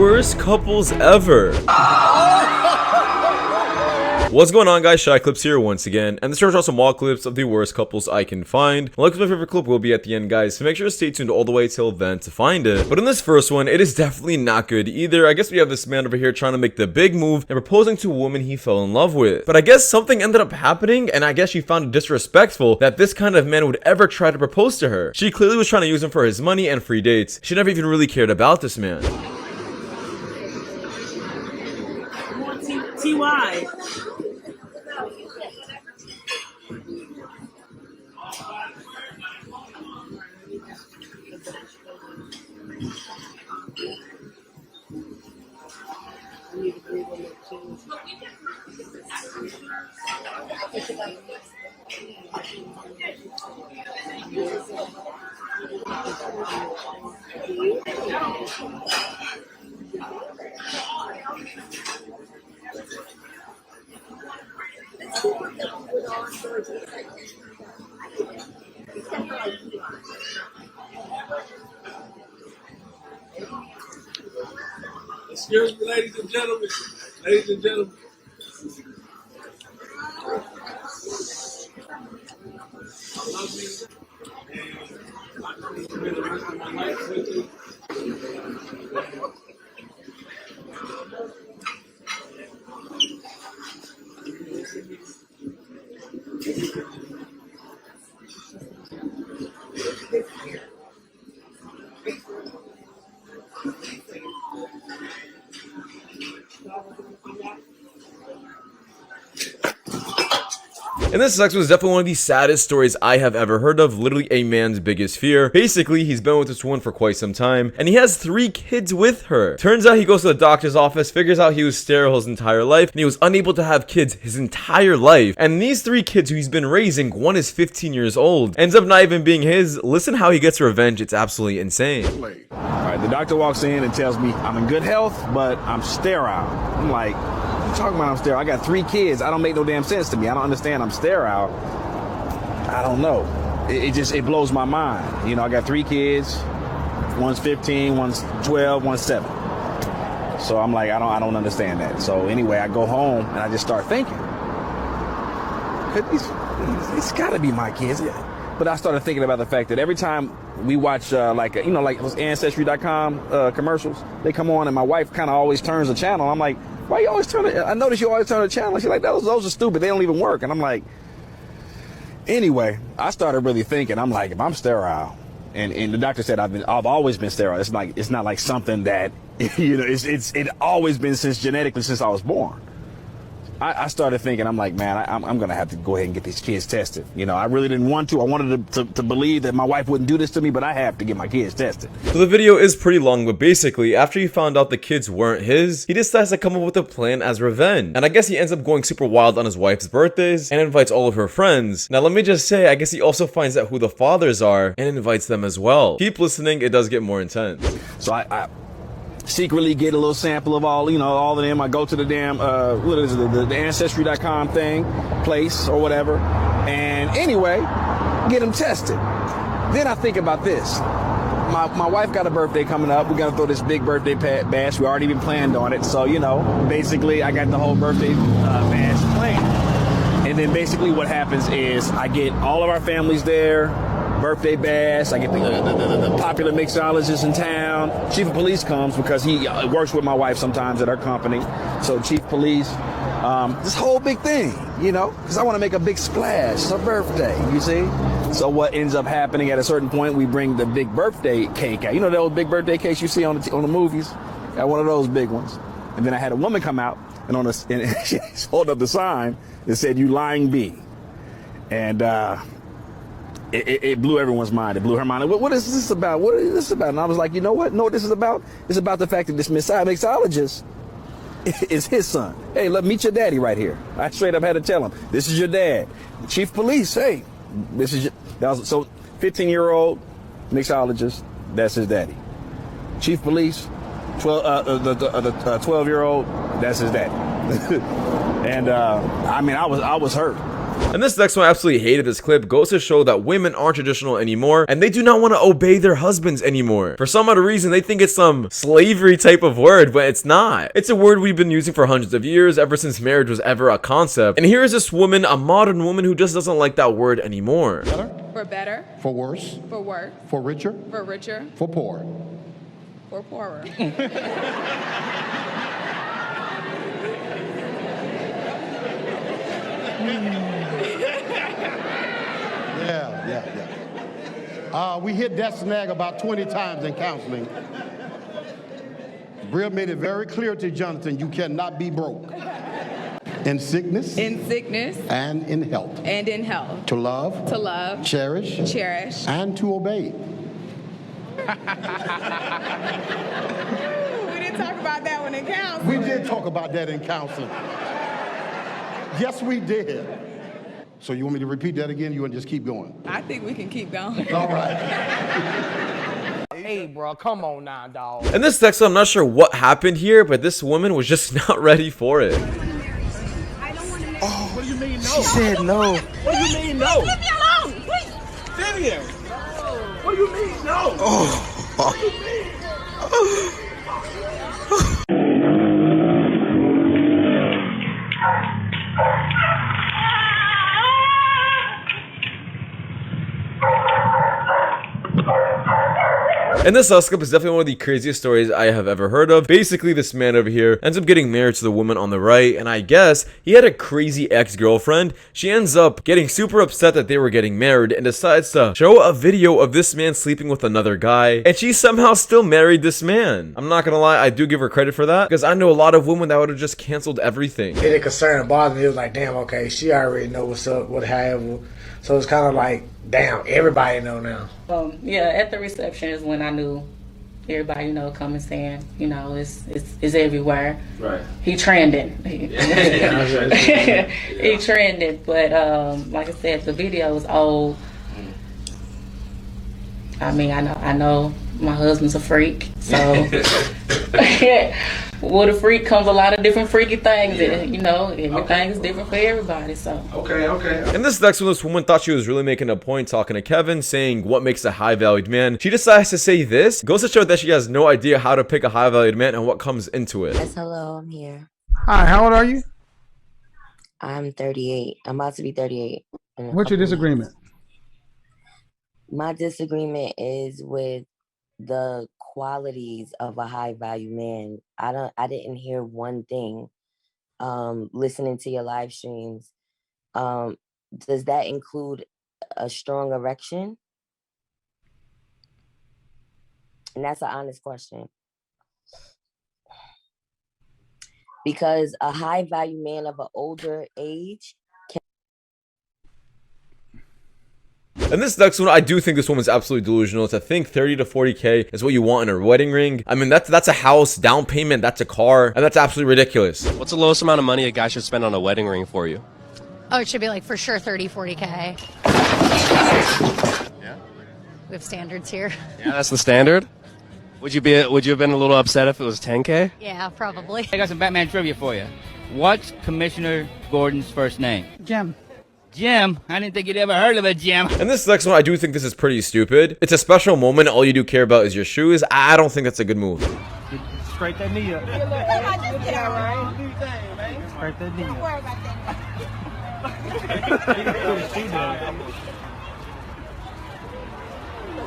worst couples ever. What's going on, guys? Shak-Clips here once again, and this is also more clips of the worst couples I can find. Like my favorite clip will be at the end, guys, so make sure to stay tuned all the way till then to find it. But in this first one, it is definitely not good either. I guess we have this man over here trying to make the big move and proposing to a woman he fell in love with. But I guess something ended up happening, and I guess she found it disrespectful that this kind of man would ever try to propose to her. She clearly was trying to use him for his money and free dates. She never even really cared about this man. TY. Excuse me, ladies and gentlemen. Ladies and gentlemen. I love you. And I need to spend the rest of my life with you. And this sex was definitely one of the saddest stories I have ever heard of. Literally a man's biggest fear. Basically, he's been with this woman for quite some time, and he has 3 kids with her. Turns out he goes to the doctor's office, figures out he was sterile his entire life, and he was unable to have kids his entire life. And these 3 kids who he's been raising, one is 15 years old, ends up not even being his. Listen how he gets revenge. It's absolutely insane. Alright, the doctor walks in and tells me I'm in good health, but I'm sterile. I'm like, what you talking about? I'm sterile. I got 3 kids. I don't make no damn sense to me. I don't understand. I'm sterile. I don't know. It blows my mind. You know, I got 3 kids. One's 15, one's 12, one's 7. So I'm like, I don't understand that. So anyway, I go home and I just start thinking, it's got to be my kids. But I started thinking about the fact that every time we watch like those Ancestry.com commercials, they come on and my wife kind of always turns the channel. I'm like, why you always turn it? I notice you always turn the channel. She's like, those are stupid. They don't even work. And I'm like, anyway, I started really thinking. I'm like, if I'm sterile, and the doctor said I've always been sterile. It's not like something that it's always been genetically since I was born. I started thinking, I'm like, man, I'm going to have to go ahead and get these kids tested. You know, I really didn't want to. I wanted to believe that my wife wouldn't do this to me, but I have to get my kids tested. So the video is pretty long, but basically, after he found out the kids weren't his, he decides to come up with a plan as revenge. And I guess he ends up going super wild on his wife's birthdays and invites all of her friends. Now, let me just say, I guess he also finds out who the fathers are and invites them as well. Keep listening, it does get more intense. So I secretly get a little sample of all of them. I go to the damn, what is it, the Ancestry.com place or whatever. And anyway, get them tested. Then I think about this. My wife got a birthday coming up. We're going to throw this big birthday bash. We already been planned on it. So, basically I got the whole birthday bash planned. And then basically what happens is I get all of our families there. Birthday bash. I get the popular mixologist in town. Chief of police comes because he works with my wife sometimes at our company. So chief police, this whole big thing, because I want to make a big splash. It's her birthday, you see. So what ends up happening at a certain point, we bring the big birthday cake out. You know those big birthday cakes you see on the movies? Got one of those big ones. And then I had a woman come out and she held up the sign that said, "You lying bee." And it blew everyone's mind. It blew her mind. What is this about? What is this about? And I was like, you know what? No, what this is about? It's about the fact that this mixologist is his son. Hey, let meet your daddy right here. I straight up had to tell him, this is your dad. Chief police, hey, this is so 15-year-old mixologist, that's his daddy. Chief police, 12-year-old, that's his daddy. And I was hurt. And this next one, I absolutely hated this clip, goes to show that women aren't traditional anymore, and they do not want to obey their husbands anymore. For some other reason, they think it's some slavery type of word, but it's not. It's a word we've been using for hundreds of years, ever since marriage was ever a concept. And here is this woman, a modern woman, who just doesn't like that word anymore. For better. For worse. For worse. For richer. For richer. For poor. For poorer. Yeah. We hit that snag about 20 times in counseling. Bria made it very clear to Jonathan, you cannot be broke. In sickness. In sickness. And in health. And in health. To love. To love. Cherish. Cherish. And to obey. We didn't talk about that one in counseling. We did talk about that in counseling. Yes, we did. So you want me to repeat that again? You want to just keep going? I think we can keep going. All right. Hey, bro, come on now, dog. And this next one, I'm not sure what happened here, but this woman was just not ready for it. What do you mean no? She said no. What do you mean no? Leave me alone, please. Vivian! What do you mean no? What do you mean? And this Shak-Clip is definitely one of the craziest stories I have ever heard of. Basically, this man over here ends up getting married to the woman on the right, and I guess he had a crazy ex-girlfriend. She ends up getting super upset that they were getting married and decides to show a video of this man sleeping with another guy, and she somehow still married this man. I'm not gonna lie, I do give her credit for that, because I know a lot of women that would have just canceled everything. It didn't concern and bother me. It was like, damn, okay, she already know what's up, what have. So it's kind of like, damn, everybody know now. Yeah, at the reception is when I knew everybody, coming saying, it's everywhere. Right. He trending. He trended, but like I said, the video was old. I mean, I know my husband's a freak, so with a freak comes a lot of different freaky things, and everything is different for everybody. So okay. And this next one, this woman thought she was really making a point talking to Kevin, saying what makes a high-valued man. She decides to say this, goes to show that she has no idea how to pick a high-valued man and what comes into it. Yes, hello, I'm here. Hi, how old are you? I'm 38. I'm about to be 38. What's your disagreement? My disagreement is with the qualities of a high value man. I didn't hear one thing listening to your live streams. Does that include a strong erection? And that's an honest question. Because a high value man of an older age. And this next one, I do think this woman's absolutely delusional. To think 30 to 40K is what you want in a wedding ring. I mean, that's a house, down payment, that's a car, and that's absolutely ridiculous. What's the lowest amount of money a guy should spend on a wedding ring for you? Oh, it should be like for sure 30, 40K. Yeah. We have standards here. Yeah, that's the standard. Would you have been a little upset if it was 10K? Yeah, probably. I got some Batman trivia for you. What's Commissioner Gordon's first name? Jim. Jim? I didn't think you'd ever heard of a Jim. And this next one, I do think this is pretty stupid. It's a special moment. All you do care about is your shoes. I don't think that's a good move. Straight that knee up. Straight that knee Don't up. worry about that.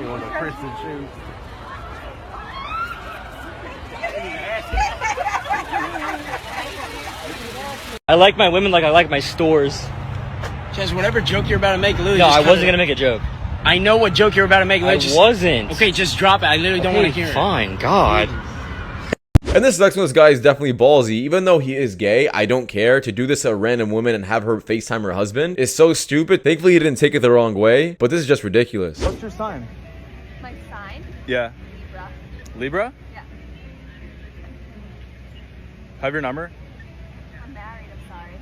You want the Christian shoes? I like my women like I like my stores. Just whatever joke you're about to make, Lily. No, I wasn't gonna make a joke. I know what joke you're about to make. I wasn't. Okay, just drop it. I literally don't want to hear it. Fine, God. And this next one, this guy is definitely ballsy. Even though he is gay, I don't care. To do this to a random woman and have her FaceTime her husband is so stupid. Thankfully, he didn't take it the wrong way, but this is just ridiculous. What's your sign? My sign? Yeah. Libra. Libra? Yeah. Have your number? I'm married, I'm sorry.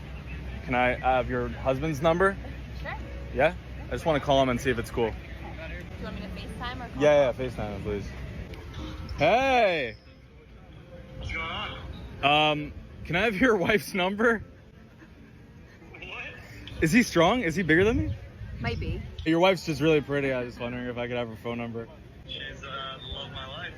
Can I have your husband's number? Sure. Yeah? I just want to call him and see if it's cool. Do you want me to FaceTime or call? Yeah, FaceTime him, please. Hey! What's going on? Can I have your wife's number? What? Is he strong? Is he bigger than me? Might be. Your wife's just really pretty. I was just wondering if I could have her phone number. She's the love of my life.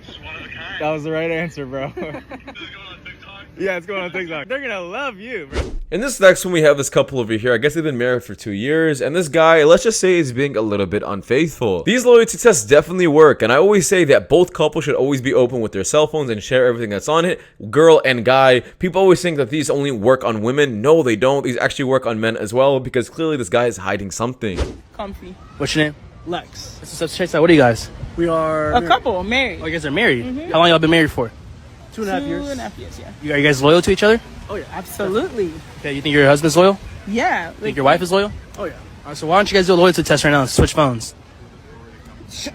She's one of a kind. That was the right answer, bro. This is going on TikTok? Yeah, it's going on TikTok. They're gonna love you, bro. In this next one, we have this couple over here. I guess they've been married for 2 years, and this guy, let's just say, is being a little bit unfaithful. These loyalty tests definitely work, and I always say that both couples should always be open with their cell phones and share everything that's on it, girl and guy. People always think that these only work on women. No, they don't. These actually work on men as well, because clearly this guy is hiding something. Comfy. What's your name? Lex. What's up, Chase? What are you guys? We are a couple, married. Oh, you guys are married? Mhm. How long y'all been married for? 2.5 years. 2.5 years, yeah. Are you guys loyal to each other? Oh, yeah, absolutely. Okay, you think your husband's loyal? Yeah. You think your wife is loyal? Oh, yeah. All right, so why don't you guys do a loyalty test right now and switch phones?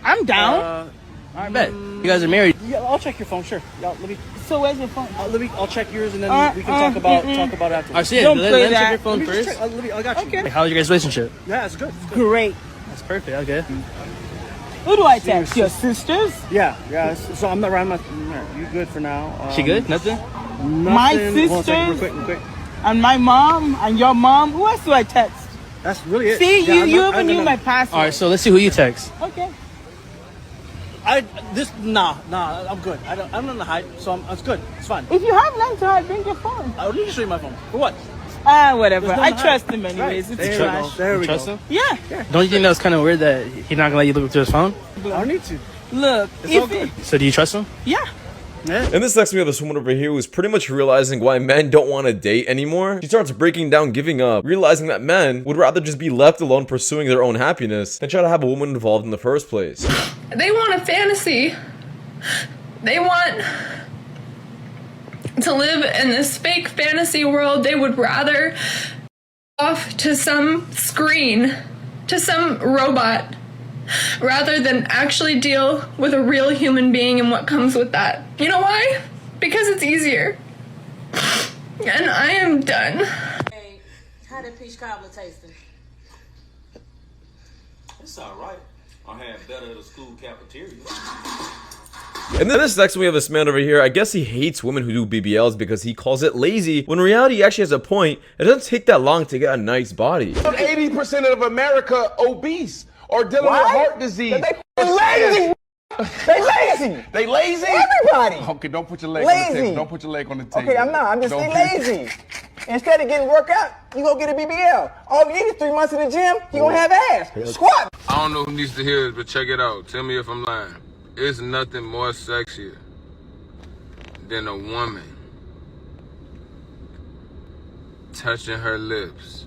I'm down. I bet. You guys are married. Yeah, I'll check your phone, sure. Yeah, let me. So where's your phone? I'll check yours and then we can talk about afterwards. All right, so yeah, Don't let play me check that. your phone Let me just first. check. I got you. Okay. How's your guys' relationship? Yeah, it's good. Great. That's perfect, okay. Who do I text? Your sisters? Yeah. So I'm not around you good for now. She good? Nothing? My sisters? Real quick. And my mom and your mom. Who else do I text? That's really it. See, Yeah, you even knew my password. All right, so let's see who you text. Okay. Nah, I'm good. I'm not in the hide, so it's good. It's fine. If you have nothing to hide, bring your phone. I'll need to show you my phone. For what? Whatever. There's no I hide. trust him anyways. Right. It's There we trash. go. There we Trust go. him? Yeah. Don't you think that was kind of weird that he's not gonna let you look through his phone? I don't need to. Look, It's all good. So do you trust him? Yeah. In this next, we have this woman over here who's pretty much realizing why men don't want to date anymore. She starts breaking down giving up, realizing that men would rather just be left alone pursuing their own happiness than try to have a woman involved in the first place. They want a fantasy. They want to live in this fake fantasy world. They would rather off to some screen, to some robot, rather than actually deal with a real human being and what comes with that. You know why? Because it's easier. And I am done. Hey, how did peach cobbler tasting? It's alright. I had better at the school cafeteria. And then this next one, we have this man over here. I guess he hates women who do BBLs because he calls it lazy, when in reality he actually has a point. It doesn't take that long to get a nice body. 80% of America obese or dealing with heart disease. They lazy. They lazy. They lazy? Everybody. Okay, don't put your leg on the Lazy. table. Don't put your leg on the table. Okay, I'm not. I'm just Don't lazy. Instead of getting work out, you go get a BBL. All you need is 3 months in the gym, you gonna have ass. Squat. I don't know who needs to hear this, but check it out. Tell me if I'm lying. It's nothing more sexier than a woman touching her lips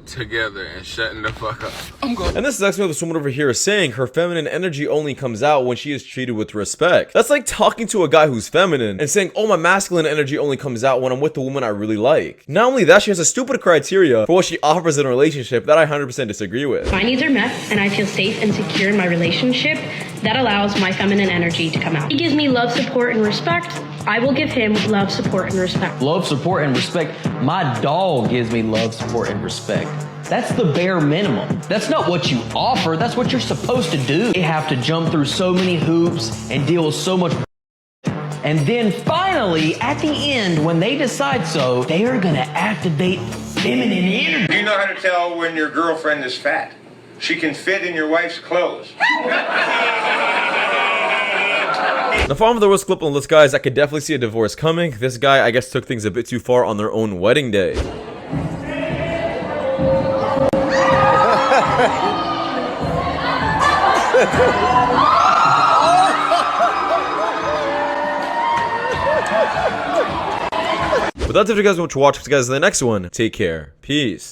together and shutting the fuck up. And this next one, this woman over here is saying her feminine energy only comes out when she is treated with respect. That's like talking to a guy who's feminine and saying, oh, my masculine energy only comes out when I'm with the woman I really like. Not only that, she has a stupid criteria for what she offers in a relationship that I 100% disagree with. My needs are met and I feel safe and secure in my relationship. That allows my feminine energy to come out. He gives me love, support, and respect. I will give him love, support, and respect. Love, support, and respect. My dog gives me love, support, and respect. That's the bare minimum. That's not what you offer. That's what you're supposed to do. They have to jump through so many hoops and deal with so much. And then finally, at the end, when they decide so, they are going to activate feminine energy. Do you know how to tell when your girlfriend is fat? She can fit in your wife's clothes. Now, following the worst clip on this, guys, I could definitely see a divorce coming. This guy, I guess, took things a bit too far on their own wedding day. But that's it, if you guys want to watch, guys, in the next one. Take care. Peace.